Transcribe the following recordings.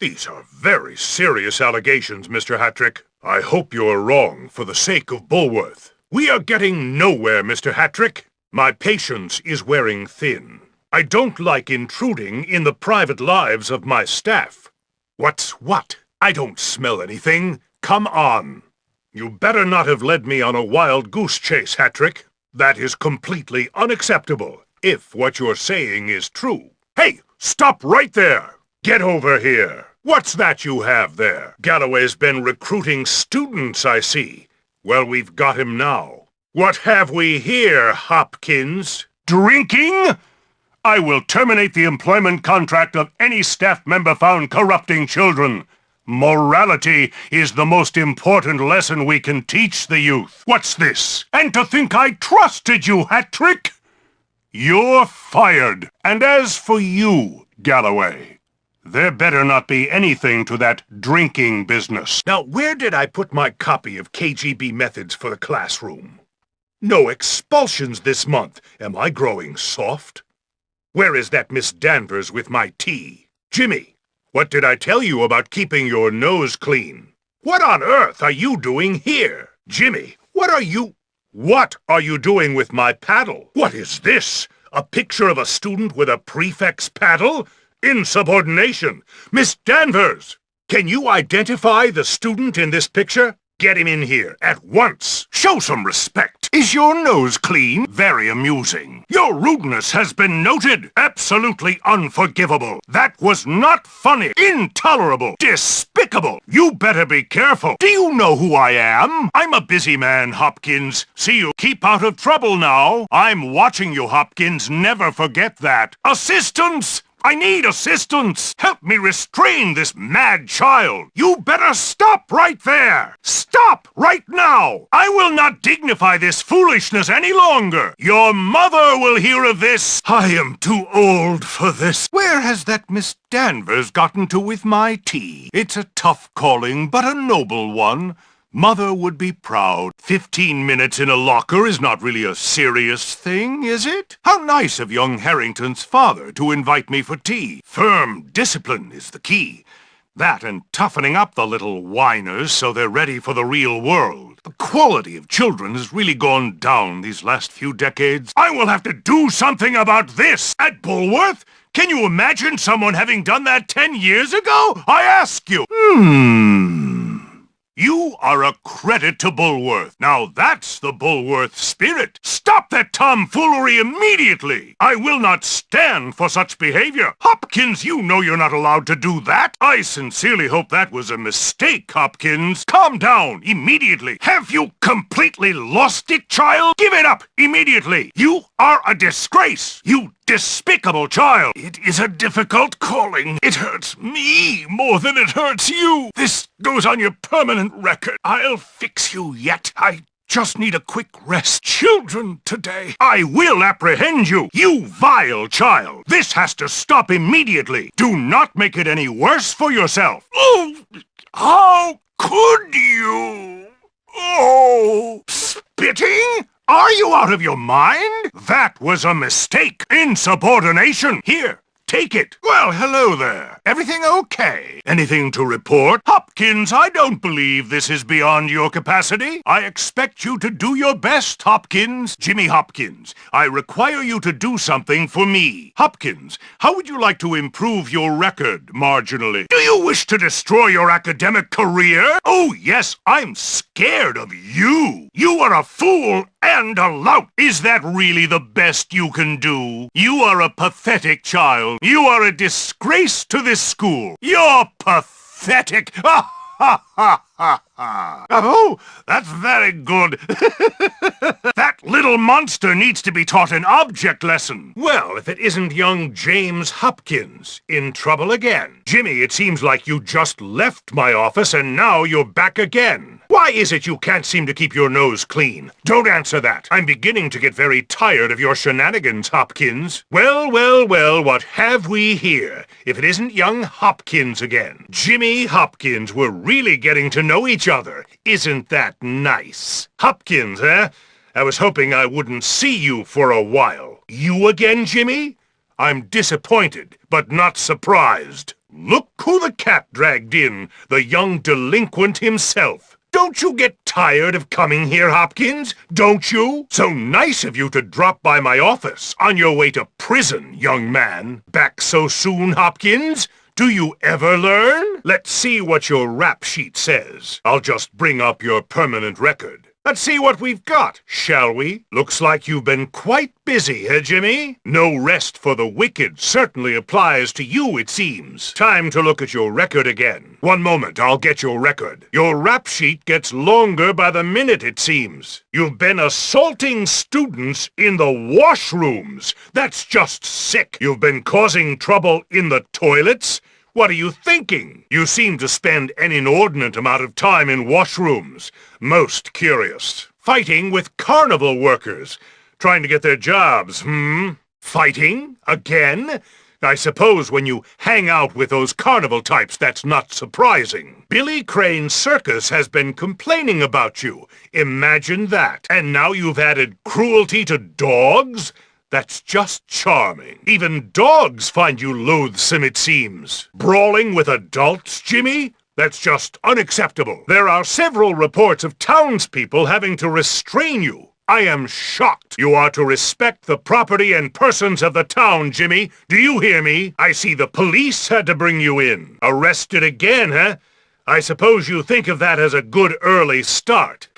These are very serious allegations, Mr. Hattrick. I hope you are wrong for the sake of Bulworth. We are getting nowhere, Mr. Hattrick. My patience is wearing thin. I don't like intruding in the private lives of my staff. What's what? I don't smell anything. Come on. You better not have led me on a wild goose chase, Hattrick. That is completely unacceptable, if what you're saying is true. Hey, stop right there! Get over here! What's that you have there? Galloway's been recruiting students, I see. Well, we've got him now. What have we here, Hopkins? Drinking? I will terminate the employment contract of any staff member found corrupting children. Morality is the most important lesson we can teach the youth. What's this? And to think I trusted you, Hattrick! You're fired. And as for you, Galloway, there better not be anything to that drinking business. Now, where did I put my copy of KGB Methods for the classroom? No expulsions this month. Am I growing soft? Where is that Miss Danvers with my tea? Jimmy, what did I tell you about keeping your nose clean? What on earth are you doing here? Jimmy, what are you doing with my paddle? What is this? A picture of a student with a prefect's paddle? Insubordination! Miss Danvers! Can you identify the student in this picture? Get him in here, at once! Show some respect! Is your nose clean? Very amusing. Your rudeness has been noted! Absolutely unforgivable! That was not funny! Intolerable! Despicable! You better be careful! Do you know who I am? I'm a busy man, Hopkins. See you. Keep out of trouble now! I'm watching you, Hopkins. Never forget that. Assistance! I need assistance! Help me restrain this mad child! You better stop right there! Stop right now! I will not dignify this foolishness any longer! Your mother will hear of this! I am too old for this! Where has that Miss Danvers gotten to with my tea? It's a tough calling, but a noble one. Mother would be proud. 15 minutes in a locker is not really a serious thing, is it? How nice of young Harrington's father to invite me for tea. Firm discipline is the key. That and toughening up the little whiners so they're ready for the real world. The quality of children has really gone down these last few decades. I will have to do something about this at Bulworth. Can you imagine someone having done that 10 years ago? I ask you. You are a credit to Bulworth. Now that's the Bulworth spirit. Stop that tomfoolery immediately. I will not stand for such behavior. Hopkins, you know you're not allowed to do that. I sincerely hope that was a mistake, Hopkins. Calm down immediately. Have you completely lost it, child? Give it up immediately. You are a disgrace. You despicable child! It is a difficult calling. It hurts me more than it hurts you. This goes on your permanent record. I'll fix you yet. I just need a quick rest. Children today. I will apprehend you, you vile child. This has to stop immediately. Do not make it any worse for yourself. Oh, how could you? Oh, spitting? Are you out of your mind? That was a mistake. Insubordination. Here, take it. Well, hello there. Everything okay? Anything to report? Hopkins, I don't believe this is beyond your capacity. I expect you to do your best, Hopkins. Jimmy Hopkins, I require you to do something for me. Hopkins, how would you like to improve your record marginally? Do you wish to destroy your academic career? Oh, yes, I'm scared of you. You are a fool and a lout. Is that really the best you can do? You are a pathetic child. You are a disgrace to this school. You're pathetic. Ha ha ha ha ha. Oh, that's very good. That little monster needs to be taught an object lesson. Well, if it isn't young James Hopkins, in trouble again. Jimmy, it seems like you just left my office and now you're back again. Why is it you can't seem to keep your nose clean? Don't answer that. I'm beginning to get very tired of your shenanigans, Hopkins. Well, well, well, what have we here? If it isn't young Hopkins again. Jimmy Hopkins, we're really getting to know each other. Isn't that nice? Hopkins, eh? I was hoping I wouldn't see you for a while. You again, Jimmy? I'm disappointed, but not surprised. Look who the cat dragged. dragged in the young delinquent himself. Don't you get tired of coming here, Hopkins? Don't you? So nice of you to drop by my office on your way to prison, young man. Back so soon, Hopkins? Do you ever learn? Let's see what your rap sheet says. I'll just bring up your permanent record. Let's see what we've got, shall we? Looks like you've been quite busy, Jimmy? No rest for the wicked certainly applies to you, it seems. Time to look at your record again. One moment, I'll get your record. Your rap sheet gets longer by the minute, it seems. You've been assaulting students in the washrooms. That's just sick. You've been causing trouble in the toilets. What are you thinking? You seem to spend an inordinate amount of time in washrooms. Most curious. Fighting with carnival workers. Trying to get their jobs, Fighting? Again? I suppose when you hang out with those carnival types, that's not surprising. Billy Crane's circus has been complaining about you. Imagine that. And now you've added cruelty to dogs? That's just charming. Even dogs find you loathsome, it seems. Brawling with adults, Jimmy? That's just unacceptable. There are several reports of townspeople having to restrain you. I am shocked. You are to respect the property and persons of the town, Jimmy. Do you hear me? I see the police had to bring you in. Arrested again, huh? I suppose you think of that as a good early start.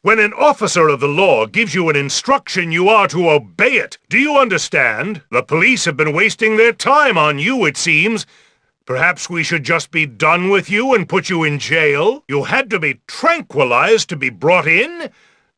When an officer of the law gives you an instruction, you are to obey it. Do you understand? The police have been wasting their time on you, it seems. Perhaps we should just be done with you and put you in jail? You had to be tranquilized to be brought in?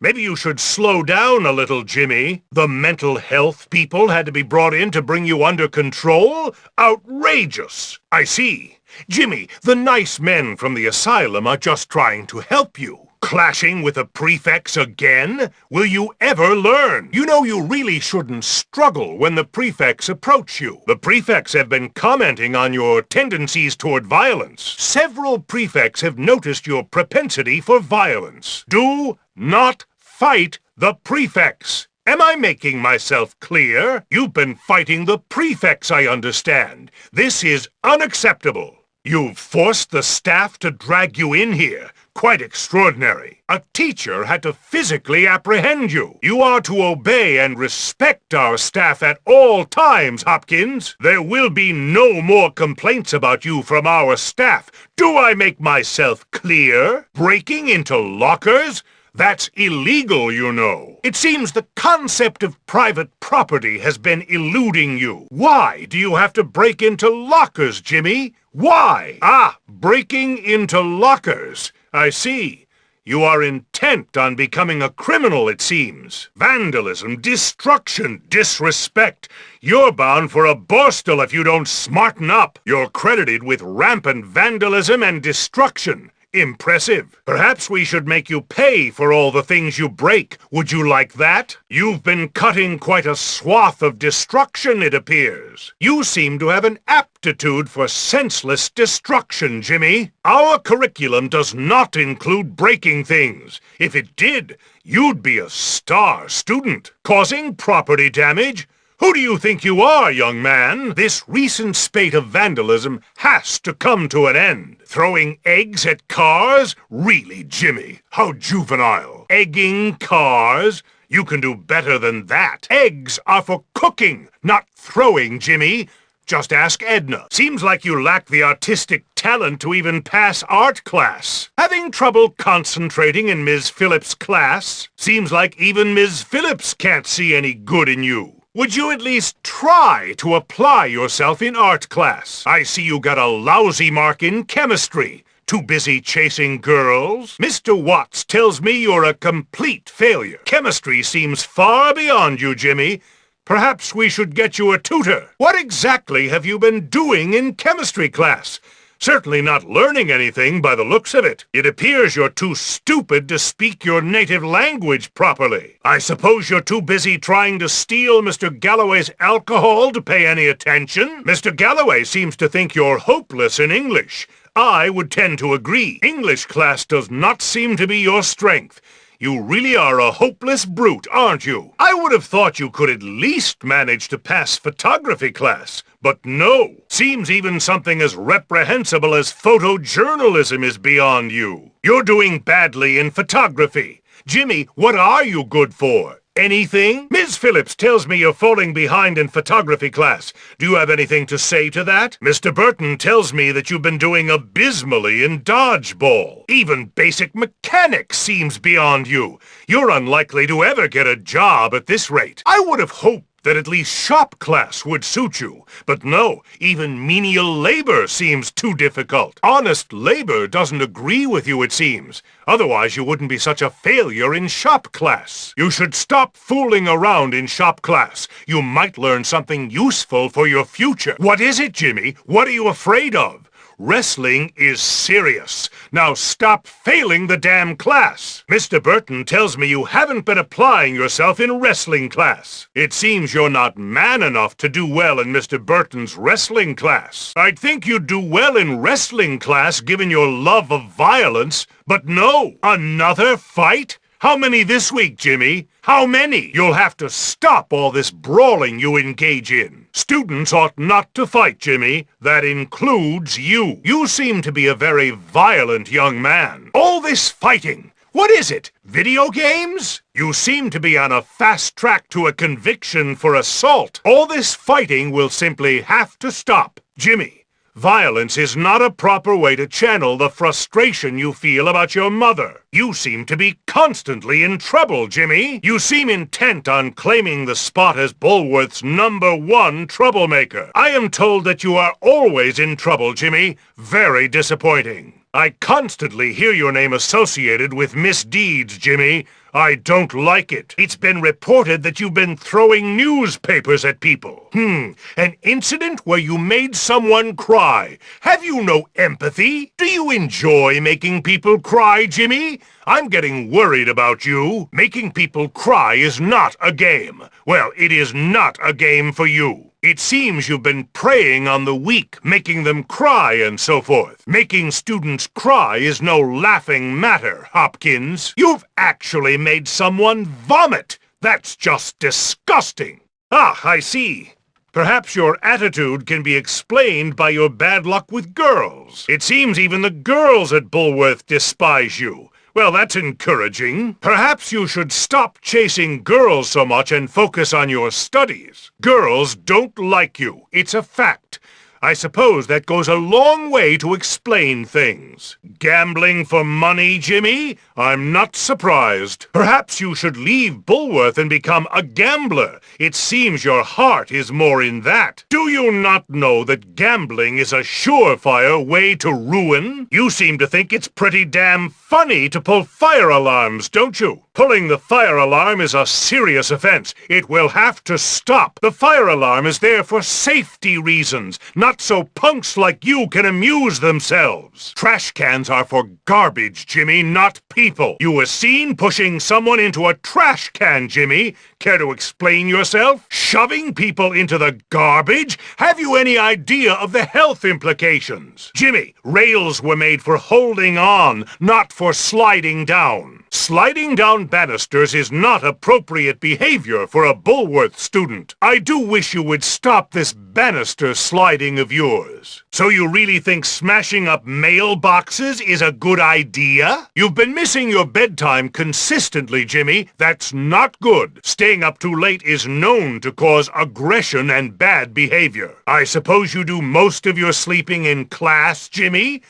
Maybe you should slow down a little, Jimmy. The mental health people had to be brought in to bring you under control? Outrageous! I see. Jimmy, the nice men from the asylum are just trying to help you. Clashing with the prefects again? Will you ever learn? You know you really shouldn't struggle when the prefects approach you. The prefects have been commenting on your tendencies toward violence. Several prefects have noticed your propensity for violence. Do not fight the prefects. Am I making myself clear? You've been fighting the prefects, I understand. This is unacceptable. You've forced the staff to drag you in here. Quite extraordinary. A teacher had to physically apprehend you. You are to obey and respect our staff at all times, Hopkins. There will be no more complaints about you from our staff. Do I make myself clear? Breaking into lockers? That's illegal, you know. It seems the concept of private property has been eluding you. Why do you have to break into lockers, Jimmy? Why? Breaking into lockers. I see. You are intent on becoming a criminal, it seems. Vandalism, destruction, disrespect. You're bound for a borstal if you don't smarten up. You're credited with rampant vandalism and destruction. Impressive. Perhaps we should make you pay for all the things you break. Would you like that? You've been cutting quite a swath of destruction, it appears. You seem to have an aptitude for senseless destruction, Jimmy. Our curriculum does not include breaking things. If it did, you'd be a star student. Causing property damage? Who do you think you are, young man? This recent spate of vandalism has to come to an end. Throwing eggs at cars? Really, Jimmy, how juvenile. Egging cars? You can do better than that. Eggs are for cooking, not throwing, Jimmy. Just ask Edna. Seems like you lack the artistic talent to even pass art class. Having trouble concentrating in Ms. Phillips' class? Seems like even Ms. Phillips can't see any good in you. Would you at least try to apply yourself in art class? I see you got a lousy mark in chemistry. Too busy chasing girls? Mr. Watts tells me you're a complete failure. Chemistry seems far beyond you, Jimmy. Perhaps we should get you a tutor. What exactly have you been doing in chemistry class? Certainly not learning anything by the looks of it. It appears you're too stupid to speak your native language properly. I suppose you're too busy trying to steal Mr. Galloway's alcohol to pay any attention? Mr. Galloway seems to think you're hopeless in English. I would tend to agree. English class does not seem to be your strength. You really are a hopeless brute, aren't you? I would have thought you could at least manage to pass photography class. But no, seems even something as reprehensible as photojournalism is beyond you. You're doing badly in photography. Jimmy, what are you good for? Anything? Ms. Phillips tells me you're falling behind in photography class. Do you have anything to say to that? Mr. Burton tells me that you've been doing abysmally in dodgeball. Even basic mechanics seems beyond you. You're unlikely to ever get a job at this rate. I would have hoped that at least shop class would suit you. But no, even menial labor seems too difficult. Honest labor doesn't agree with you, it seems. Otherwise, you wouldn't be such a failure in shop class. You should stop fooling around in shop class. You might learn something useful for your future. What is it, Jimmy? What are you afraid of? Wrestling is serious. Now stop failing the damn class. Mr. Burton tells me you haven't been applying yourself in wrestling class. It seems you're not man enough to do well in Mr. Burton's wrestling class. I'd think you'd do well in wrestling class given your love of violence, but no. Another fight? How many this week, Jimmy? How many? You'll have to stop all this brawling you engage in. Students ought not to fight, Jimmy. That includes you. You seem to be a very violent young man. All this fighting. What is it? Video games? You seem to be on a fast track to a conviction for assault. All this fighting will simply have to stop. Jimmy, violence is not a proper way to channel the frustration you feel about your mother. You seem to be constantly in trouble, Jimmy. You seem intent on claiming the spot as Bulworth's #1 troublemaker. I am told that you are always in trouble, Jimmy. Very disappointing. I constantly hear your name associated with misdeeds, Jimmy. I don't like it. It's been reported that you've been throwing newspapers at people. An incident where you made someone cry. Have you no empathy? Do you enjoy making people cry, Jimmy? I'm getting worried about you. Making people cry is not a game. Well, it is not a game for you. It seems you've been preying on the weak, making them cry and so forth. Making students cry is no laughing matter, Hopkins. You've actually made someone vomit. That's just disgusting. Ah, I see. Perhaps your attitude can be explained by your bad luck with girls. It seems even the girls at Bulworth despise you. Well, that's encouraging. Perhaps you should stop chasing girls so much and focus on your studies. Girls don't like you. It's a fact. I suppose that goes a long way to explain things. Gambling for money, Jimmy? I'm not surprised. Perhaps you should leave Bulworth and become a gambler. It seems your heart is more in that. Do you not know that gambling is a surefire way to ruin? You seem to think it's pretty damn funny to pull fire alarms, don't you? Pulling the fire alarm is a serious offense. It will have to stop. The fire alarm is there for safety reasons, not so punks like you can amuse themselves. Trash cans are for garbage, Jimmy, not people. You were seen pushing someone into a trash can, Jimmy. Care to explain yourself? Shoving people into the garbage? Have you any idea of the health implications? Jimmy, rails were made for holding on, not for sliding down. Sliding down banisters is not appropriate behavior for a Bulworth student. I do wish you would stop this banister sliding of yours. So you really think smashing up mailboxes is a good idea? You've been missing your bedtime consistently, Jimmy. That's not good. Staying up too late is known to cause aggression and bad behavior. I suppose you do most of your sleeping in class, Jimmy?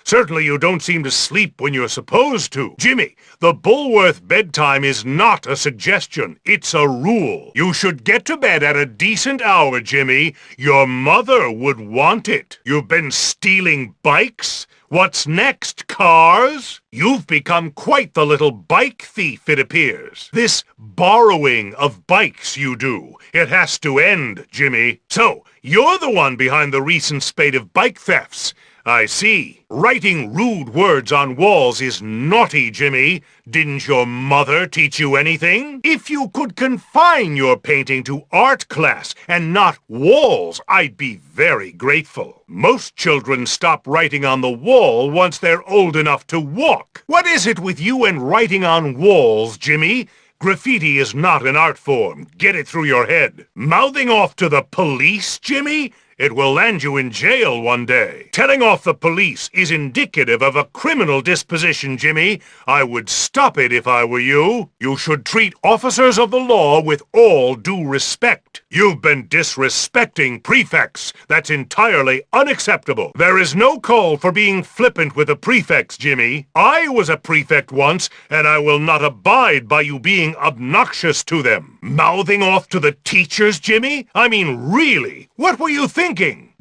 Certainly you don't seem to sleep when you're supposed to. Jimmy, the Bulworth bedtime is not a suggestion. It's a rule. You should get to bed at a decent hour, Jimmy. Your mother would want it. You've been stealing bikes? What's next, cars? You've become quite the little bike thief, it appears. This borrowing of bikes you do. It has to end, Jimmy. So, you're the one behind the recent spate of bike thefts. I see. Writing rude words on walls is naughty, Jimmy. Didn't your mother teach you anything? If you could confine your painting to art class and not walls, I'd be very grateful. Most children stop writing on the wall once they're old enough to walk. What is it with you and writing on walls, Jimmy? Graffiti is not an art form. Get it through your head. Mouthing off to the police, Jimmy? It will land you in jail one day. Telling off the police is indicative of a criminal disposition, Jimmy. I would stop it if I were you. You should treat officers of the law with all due respect. You've been disrespecting prefects. That's entirely unacceptable. There is no call for being flippant with the prefects, Jimmy. I was a prefect once, and I will not abide by you being obnoxious to them. Mouthing off to the teachers, Jimmy? I mean, really? What were you thinking?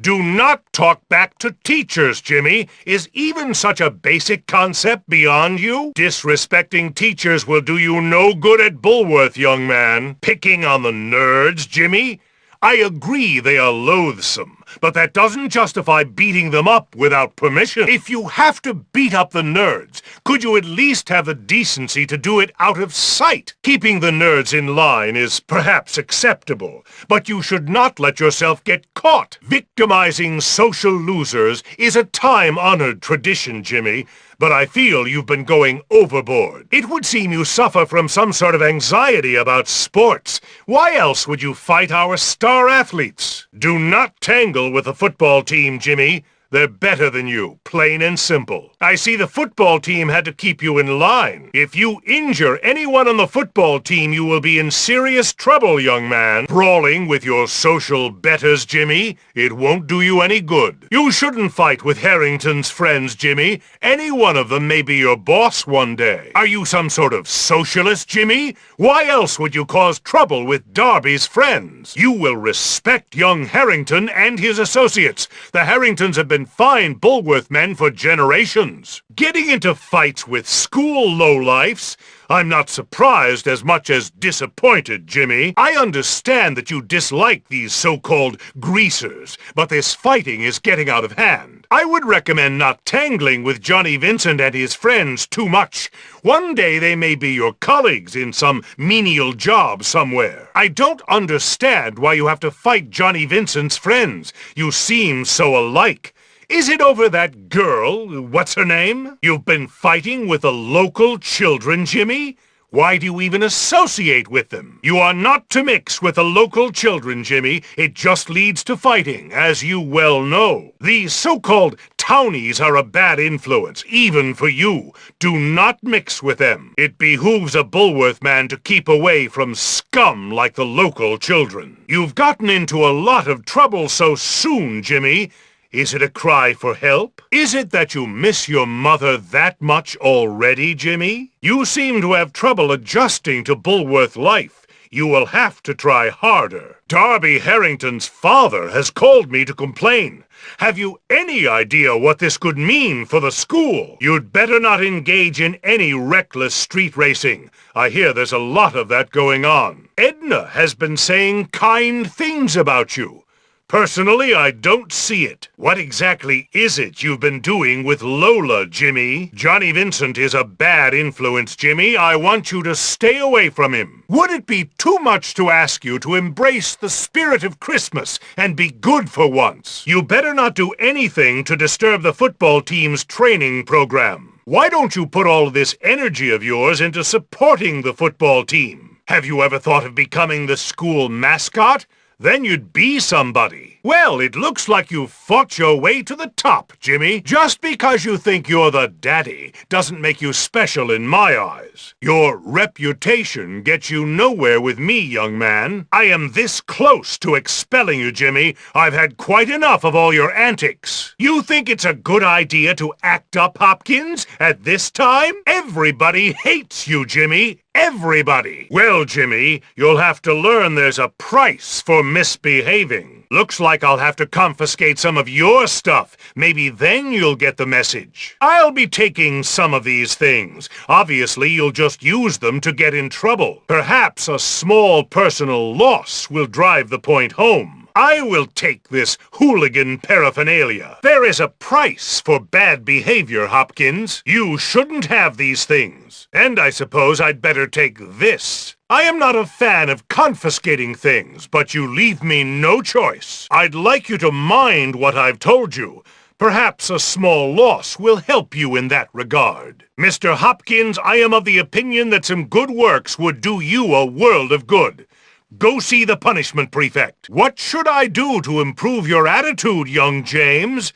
Do not talk back to teachers, Jimmy. Is even such a basic concept beyond you? Disrespecting teachers will do you no good at Bulworth, young man. Picking on the nerds, Jimmy? I agree they are loathsome, but that doesn't justify beating them up without permission. If you have to beat up the nerds, could you at least have the decency to do it out of sight? Keeping the nerds in line is perhaps acceptable, but you should not let yourself get caught. Victimizing social losers is a time-honored tradition, Jimmy, but I feel you've been going overboard. It would seem you suffer from some sort of anxiety about sports. Why else would you fight our star athletes? Do not tangle with the football team, Jimmy. They're better than you, plain and simple. I see the football team had to keep you in line. If you injure anyone on the football team, you will be in serious trouble, young man. Brawling with your social betters, Jimmy, it won't do you any good. You shouldn't fight with Harrington's friends, Jimmy. Any one of them may be your boss one day. Are you some sort of socialist, Jimmy? Why else would you cause trouble with Darby's friends? You will respect young Harrington and his associates. The Harringtons have been fine Bulworth men for generations. Getting into fights with school lowlifes? I'm not surprised as much as disappointed, Jimmy. I understand that you dislike these so-called greasers, but this fighting is getting out of hand. I would recommend not tangling with Johnny Vincent and his friends too much. One day they may be your colleagues in some menial job somewhere. I don't understand why you have to fight Johnny Vincent's friends. You seem so alike. Is it over that girl? What's her name? You've been fighting with the local children, Jimmy? Why do you even associate with them? You are not to mix with the local children, Jimmy. It just leads to fighting, as you well know. These so-called townies are a bad influence, even for you. Do not mix with them. It behooves a Bulworth man to keep away from scum like the local children. You've gotten into a lot of trouble so soon, Jimmy. Is it a cry for help? Is it that you miss your mother that much already, Jimmy? You seem to have trouble adjusting to Bulworth life. You will have to try harder. Darby Harrington's father has called me to complain. Have you any idea what this could mean for the school? You'd better not engage in any reckless street racing. I hear there's a lot of that going on. Edna has been saying kind things about you. Personally, I don't see it. What exactly is it you've been doing with Lola, Jimmy? Johnny Vincent is a bad influence, Jimmy. I want you to stay away from him. Would it be too much to ask you to embrace the spirit of Christmas and be good for once? You better not do anything to disturb the football team's training program. Why don't you put all this energy of yours into supporting the football team? Have you ever thought of becoming the school mascot? Then you'd be somebody. Well, it looks like you've fought your way to the top, Jimmy. Just because you think you're the daddy doesn't make you special in my eyes. Your reputation gets you nowhere with me, young man. I am this close to expelling you, Jimmy. I've had quite enough of all your antics. You think it's a good idea to act up, Hopkins, at this time? Everybody hates you, Jimmy. Everybody! Well, Jimmy, you'll have to learn there's a price for misbehaving. Looks like I'll have to confiscate some of your stuff. Maybe then you'll get the message. I'll be taking some of these things. Obviously, you'll just use them to get in trouble. Perhaps a small personal loss will drive the point home. I will take this hooligan paraphernalia. There is a price for bad behavior, Hopkins. You shouldn't have these things. And I suppose I'd better take this. I am not a fan of confiscating things, but you leave me no choice. I'd like you to mind what I've told you. Perhaps a small loss will help you in that regard. Mr. Hopkins, I am of the opinion that some good works would do you a world of good. Go see the punishment prefect. What should I do to improve your attitude, young James?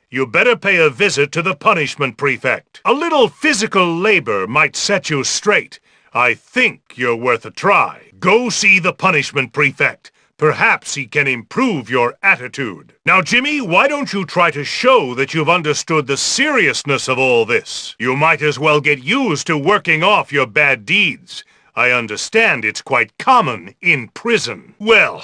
You better pay a visit to the punishment prefect. A little physical labor might set you straight. I think you're worth a try. Go see the punishment prefect. Perhaps he can improve your attitude. Now, Jimmy, why don't you try to show that you've understood the seriousness of all this? You might as well get used to working off your bad deeds. I understand it's quite common in prison. Well,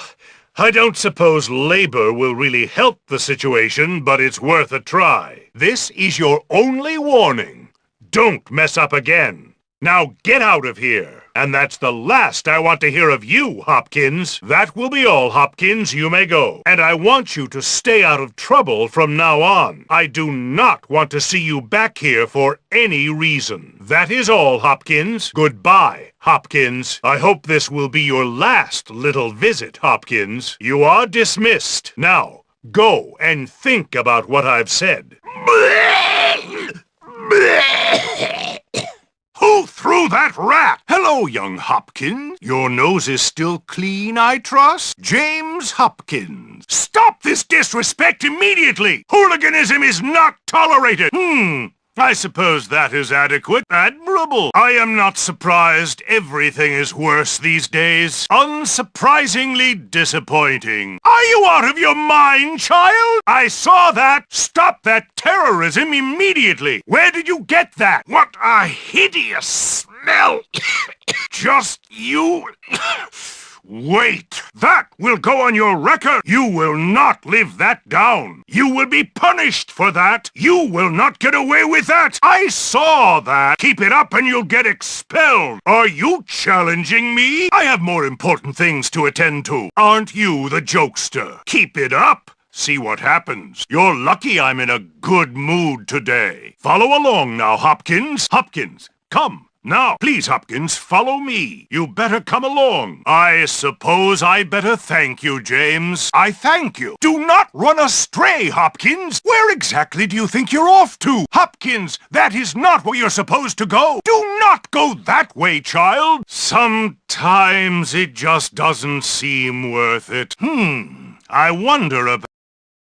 I don't suppose labor will really help the situation, but it's worth a try. This is your only warning. Don't mess up again. Now get out of here. And that's the last I want to hear of you, Hopkins. That will be all, Hopkins. You may go. And I want you to stay out of trouble from now on. I do not want to see you back here for any reason. That is all, Hopkins. Goodbye, Hopkins. I hope this will be your last little visit, Hopkins. You are dismissed. Now, go and think about what I've said. Who threw that rat? Hello, young Hopkins. Your nose is still clean, I trust? James Hopkins. Stop this disrespect immediately! Hooliganism is not tolerated! I suppose that is adequate. Admirable. I am not surprised. Everything is worse these days. Unsurprisingly disappointing. Are you out of your mind, child? I saw that. Stop that terrorism immediately. Where did you get that? What a hideous smell. Just you... Wait! That will go on your record! You will not live that down! You will be punished for that! You will not get away with that! I saw that! Keep it up and you'll get expelled! Are you challenging me? I have more important things to attend to. Aren't you the jokester? Keep it up! See what happens. You're lucky I'm in a good mood today. Follow along now, Hopkins. Hopkins, come. Now, please, Hopkins, follow me. You better come along. I suppose I better thank you, James. I thank you. Do not run astray, Hopkins. Where exactly do you think you're off to? Hopkins, that is not where you're supposed to go. Do not go that way, child. Sometimes it just doesn't seem worth it. I wonder about...